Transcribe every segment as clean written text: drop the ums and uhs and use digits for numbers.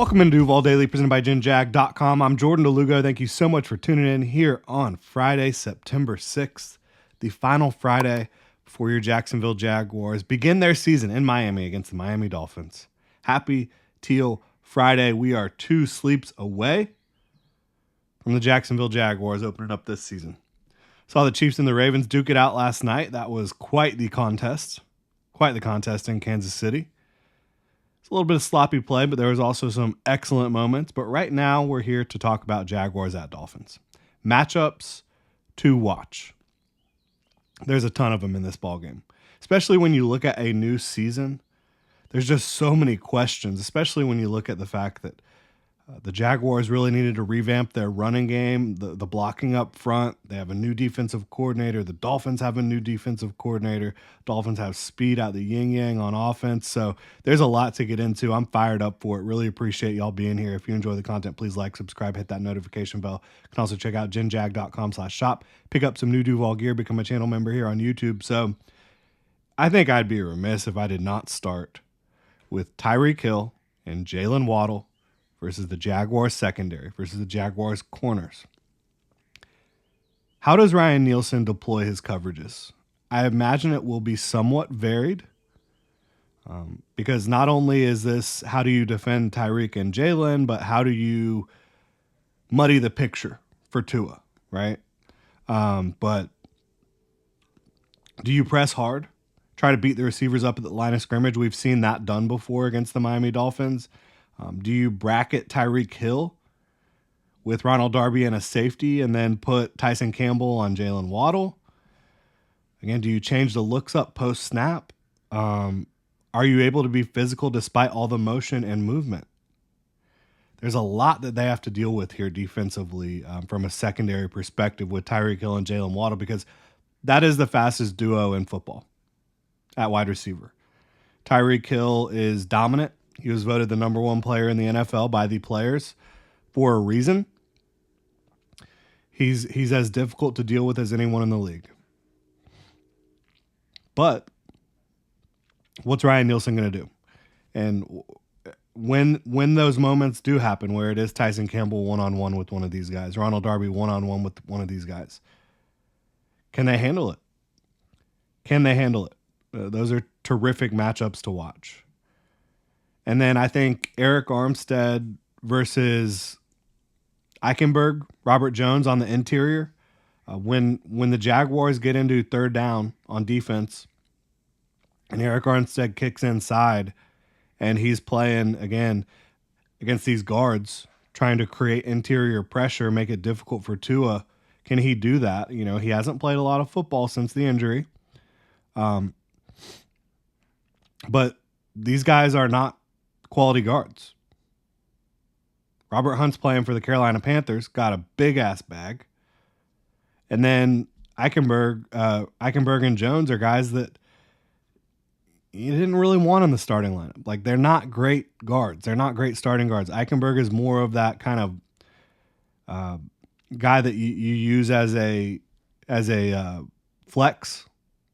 Welcome into Duval Daily, presented by GenJag.com. I'm Jordan DeLugo. Thank you so much for tuning in here on Friday, September 6th, the final Friday before your Jacksonville Jaguars begin their season in Miami against the Miami Dolphins. Happy Teal Friday. We are 2 sleeps away from the Jacksonville Jaguars opening up this season. Saw the Chiefs and the Ravens duke it out last night. That was quite the contest in Kansas City. A little bit of sloppy play, but there was also some excellent moments. But right now, we're here to talk about Jaguars at Dolphins. Matchups to watch. There's a ton of them in this ballgame, especially when you look at a new season. There's just so many questions, especially when you look at the fact that the Jaguars really needed to revamp their running game, the blocking up front. They have a new defensive coordinator. The Dolphins have a new defensive coordinator. Dolphins have speed out the yin-yang on offense. So there's a lot to get into. I'm fired up for it. Really appreciate y'all being here. If you enjoy the content, please like, subscribe, hit that notification bell. You can also check out genjag.com/shop. Pick up some new Duval gear, become a channel member here on YouTube. So I think I'd be remiss if I did not start with Tyreek Hill and Jalen Waddle versus the Jaguars secondary, versus the Jaguars corners. How does Ryan Nielsen deploy his coverages? I imagine it will be somewhat varied because not only is this how do you defend Tyreek and Jalen, but how do you muddy the picture for Tua, right? But do you press hard? Try to beat the receivers up at the line of scrimmage? We've seen that done before against the Miami Dolphins. Do you bracket Tyreek Hill with Ronald Darby and a safety and then put Tyson Campbell on Jalen Waddle? Again, do you change the looks up post-snap? Are you able to be physical despite all the motion and movement? There's a lot that they have to deal with here defensively from a secondary perspective with Tyreek Hill and Jalen Waddle because that is the fastest duo in football at wide receiver. Tyreek Hill is dominant. He was voted the number 1 player in the NFL by the players for a reason. He's as difficult to deal with as anyone in the league. But what's Ryan Nielsen going to do? And when those moments do happen where it is Tyson Campbell one-on-one with one of these guys, Ronald Darby one-on-one with one of these guys, can they handle it? Can they handle it? Those are terrific matchups to watch. And then I think Eric Armstead versus Eichenberg, Robert Jones on the interior. When the Jaguars get into third down on defense and Eric Armstead kicks inside and he's playing, again, against these guards, trying to create interior pressure, make it difficult for Tua, can he do that? You know, he hasn't played a lot of football since the injury. But these guys are not quality guards. Robert Hunt's playing for the Carolina Panthers, got a big-ass bag. And then Eichenberg and Jones are guys that you didn't really want in the starting lineup. Like, they're not great guards. They're not great starting guards. Eichenberg is more of that kind of guy that you use as a flex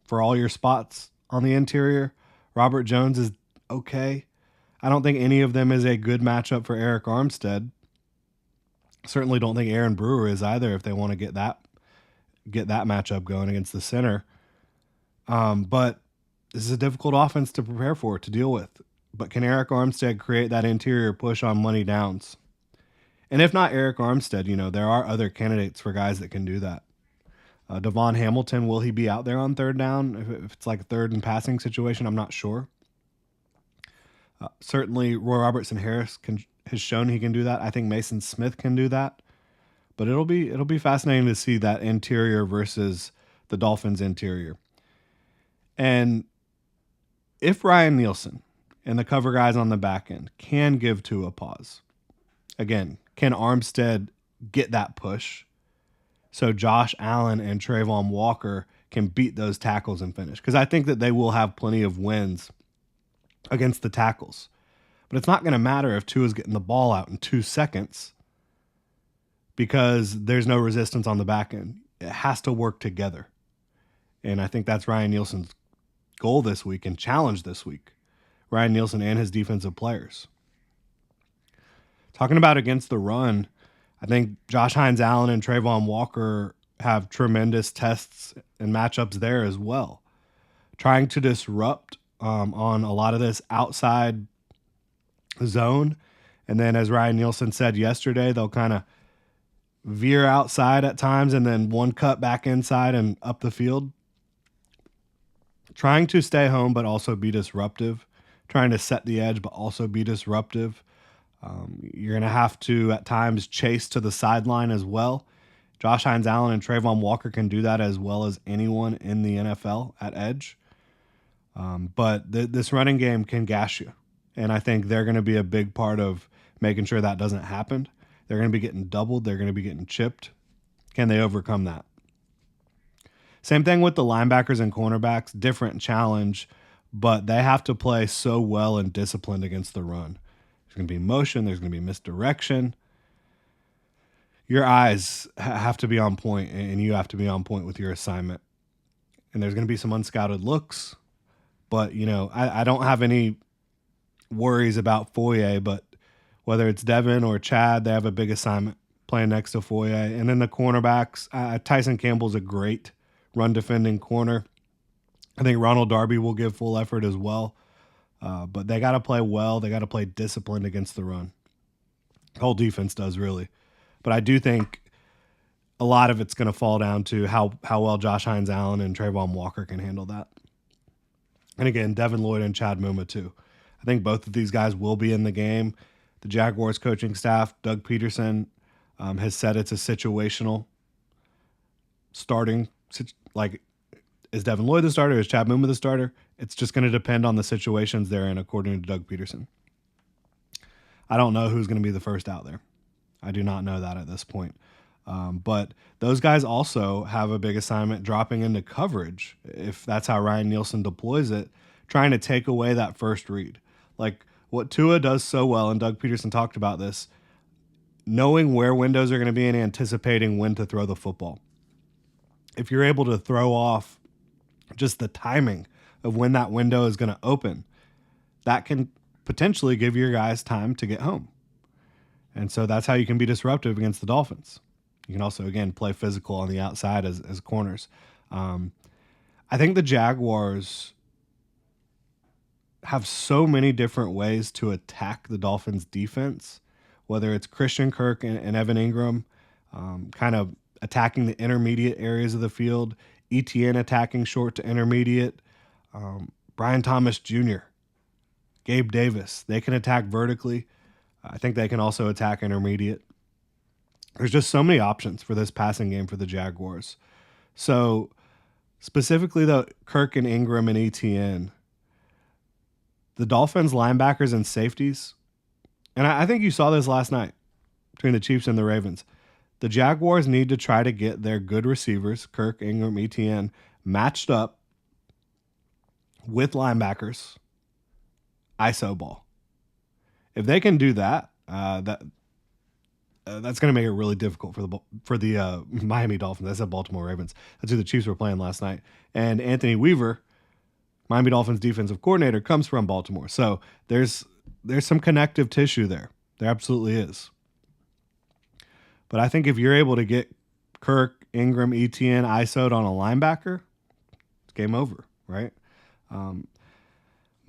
for all your spots on the interior. Robert Jones is okay. I don't think any of them is a good matchup for Eric Armstead. Certainly don't think Aaron Brewer is either if they want to get that matchup going against the center. But this is a difficult offense to prepare for, to deal with. But can Eric Armstead create that interior push on money downs? And if not Eric Armstead, you know, there are other candidates for guys that can do that. Devon Hamilton, will he be out there on third down? If it's like a third and passing situation, I'm not sure. Certainly, Roy Robertson Harris has shown he can do that. I think Mason Smith can do that. But it'll be fascinating to see that interior versus the Dolphins' interior. And if Ryan Nielsen and the cover guys on the back end can give Tua a pause, again, can Armstead get that push so Josh Allen and Trayvon Walker can beat those tackles and finish? Because I think that they will have plenty of wins against the tackles. But it's not going to matter if Tua's getting the ball out in 2 seconds because there's no resistance on the back end. It has to work together. And I think that's Ryan Nielsen's goal this week and challenge this week. Ryan Nielsen and his defensive players. Talking about against the run, I think Josh Hines Allen and Trayvon Walker have tremendous tests and matchups there as well. Trying to disrupt on a lot of this outside zone. And then, as Ryan Nielsen said yesterday, they'll kind of veer outside at times and then one cut back inside and up the field. Trying to stay home, but also be disruptive. Trying to set the edge, but also be disruptive. You're going to have to, at times, chase to the sideline as well. Josh Hines Allen and Trayvon Walker can do that as well as anyone in the NFL at edge. But this running game can gash you. And I think they're going to be a big part of making sure that doesn't happen. They're going to be getting doubled. They're going to be getting chipped. Can they overcome that? Same thing with the linebackers and cornerbacks. Different challenge, but they have to play so well and disciplined against the run. There's going to be motion. There's going to be misdirection. Your eyes have to be on point, and you have to be on point with your assignment. And there's going to be some unscouted looks. But, I don't have any worries about Foye, but whether it's Devin or Chad, they have a big assignment playing next to Foye. And then the cornerbacks, Tyson Campbell's a great run defending corner. I think Ronald Darby will give full effort as well. But they got to play well. They got to play disciplined against the run. The whole defense does, really. But I do think a lot of it's going to fall down to how well Josh Hines Allen and Trayvon Walker can handle that. And again, Devin Lloyd and Chad Muma too. I think both of these guys will be in the game. The Jaguars coaching staff, Doug Peterson, has said it's a situational starting. Like, is Devin Lloyd the starter? Is Chad Muma the starter? It's just going to depend on the situations they're in, according to Doug Peterson. I don't know who's going to be the first out there. I do not know that at this point. But those guys also have a big assignment dropping into coverage, if that's how Ryan Nielsen deploys it, trying to take away that first read. Like what Tua does so well, and Doug Peterson talked about this, knowing where windows are going to be and anticipating when to throw the football. If you're able to throw off just the timing of when that window is going to open, that can potentially give your guys time to get home. And so that's how you can be disruptive against the Dolphins. You can also, again, play physical on the outside as corners. I think the Jaguars have so many different ways to attack the Dolphins' defense, whether it's Christian Kirk and Evan Ingram kind of attacking the intermediate areas of the field, ETN attacking short to intermediate, Brian Thomas Jr., Gabe Davis. They can attack vertically. I think they can also attack intermediate. There's just so many options for this passing game for the Jaguars. So specifically, though, Kirk and Ingram and ETN, the Dolphins linebackers and safeties, and I think you saw this last night between the Chiefs and the Ravens. The Jaguars need to try to get their good receivers, Kirk, Ingram, ETN, matched up with linebackers, ISO ball. If they can do that, that's going to make it really difficult for the Miami Dolphins. I said Baltimore Ravens. That's who the Chiefs were playing last night. And Anthony Weaver, Miami Dolphins defensive coordinator, comes from Baltimore. So there's some connective tissue there. There absolutely is. But I think if you're able to get Kirk, Ingram, ETN, ISO'd on a linebacker, it's game over, right?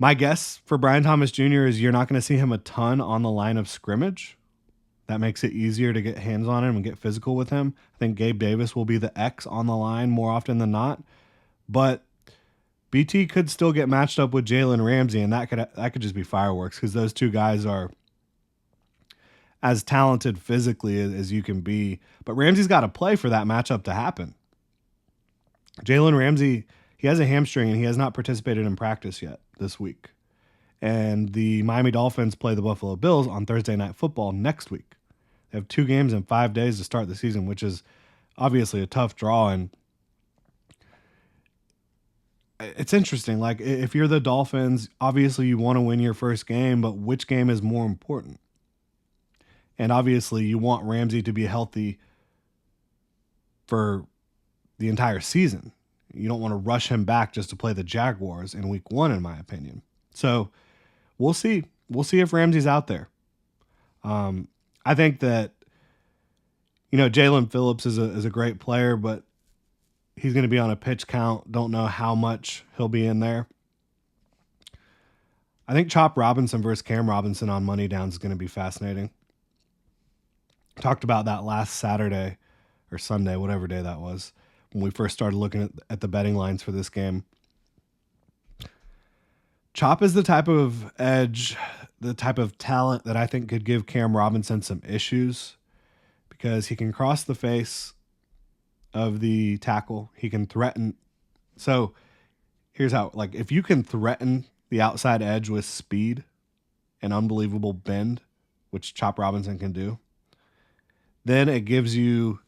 My guess for Brian Thomas Jr. is you're not going to see him a ton on the line of scrimmage. That makes it easier to get hands on him and get physical with him. I think Gabe Davis will be the X on the line more often than not. But BT could still get matched up with Jalen Ramsey, and that could just be fireworks because those two guys are as talented physically as you can be. But Ramsey's got to play for that matchup to happen. Jalen Ramsey, he has a hamstring, and he has not participated in practice yet this week. And the Miami Dolphins play the Buffalo Bills on Thursday Night Football next week. They have 2 games in 5 days to start the season, which is obviously a tough draw. And it's interesting. Like, if you're the Dolphins, obviously you want to win your first game, but which game is more important? And obviously you want Ramsey to be healthy for the entire season. You don't want to rush him back just to play the Jaguars in week 1, in my opinion. So we'll see. We'll see if Ramsey's out there. I think that, Jalen Phillips is a great player, but he's going to be on a pitch count. Don't know how much he'll be in there. I think Chop Robinson versus Cam Robinson on money down is going to be fascinating. Talked about that last Saturday or Sunday, whatever day that was, when we first started looking at the betting lines for this game. Chop is the type of edge, the type of talent that I think could give Cam Robinson some issues because he can cross the face of the tackle. He can threaten. So here's how, if you can threaten the outside edge with speed and unbelievable bend, which Chop Robinson can do, then it gives you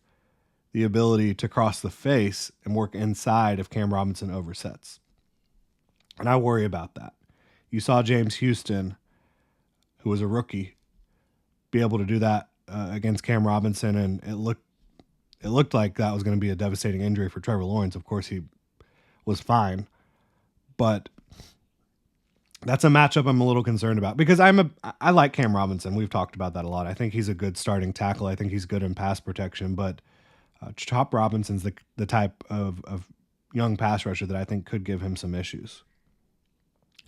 the ability to cross the face and work inside if Cam Robinson oversets. And I worry about that. You saw James Houston, who was a rookie, be able to do that against Cam Robinson, and it looked like that was going to be a devastating injury for Trevor Lawrence. Of course, he was fine, but that's a matchup I'm a little concerned about because I like Cam Robinson. We've talked about that a lot. I think he's a good starting tackle. I think he's good in pass protection, but Chop Robinson's the type of young pass rusher that I think could give him some issues.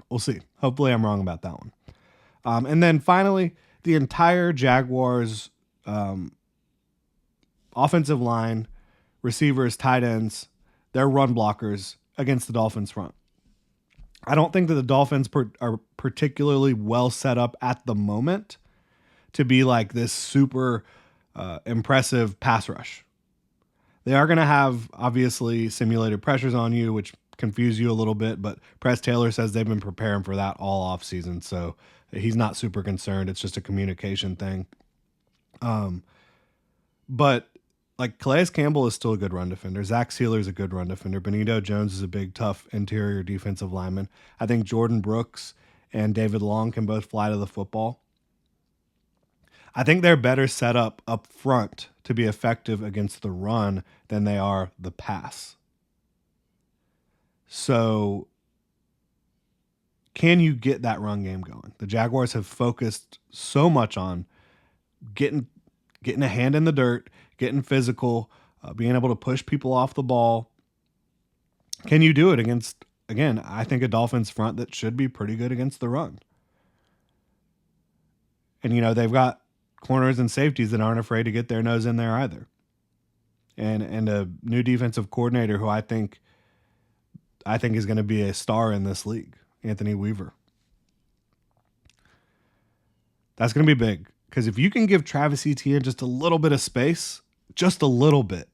We'll see. Hopefully I'm wrong about that one. And then finally, the entire Jaguars offensive line, receivers, tight ends, they're run blockers against the Dolphins front. I don't think that the Dolphins are particularly well set up at the moment to be like this super impressive pass rush. They are going to have, obviously, simulated pressures on you, which confuse you a little bit, but Press Taylor says they've been preparing for that all offseason, so he's not super concerned. It's just a communication thing. But Calais Campbell is still a good run defender. Zach Sealer is a good run defender. Benito Jones is a big, tough interior defensive lineman. I think Jordan Brooks and David Long can both fly to the football. I think they're better set up front to be effective against the run than they are the pass. So can you get that run game going? The Jaguars have focused so much on getting a hand in the dirt, getting physical, being able to push people off the ball. Can you do it against, again, I think a Dolphins front that should be pretty good against the run? And, they've got corners and safeties that aren't afraid to get their nose in there either. And a new defensive coordinator who I think is going to be a star in this league, Anthony Weaver. That's going to be big. Because if you can give Travis Etienne just a little bit of space, just a little bit,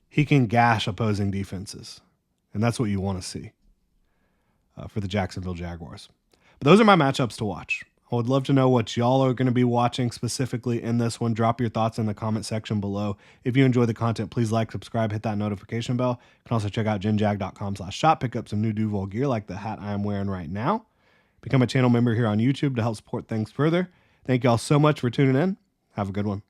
he can gash opposing defenses. And that's what you want to see for the Jacksonville Jaguars. But those are my matchups to watch. I would love to know what y'all are going to be watching specifically in this one. Drop your thoughts in the comment section below. If you enjoy the content, please like, subscribe, hit that notification bell. You can also check out genjag.com/shop. Pick up some new Duval gear like the hat I am wearing right now. Become a channel member here on YouTube to help support things further. Thank y'all so much for tuning in. Have a good one.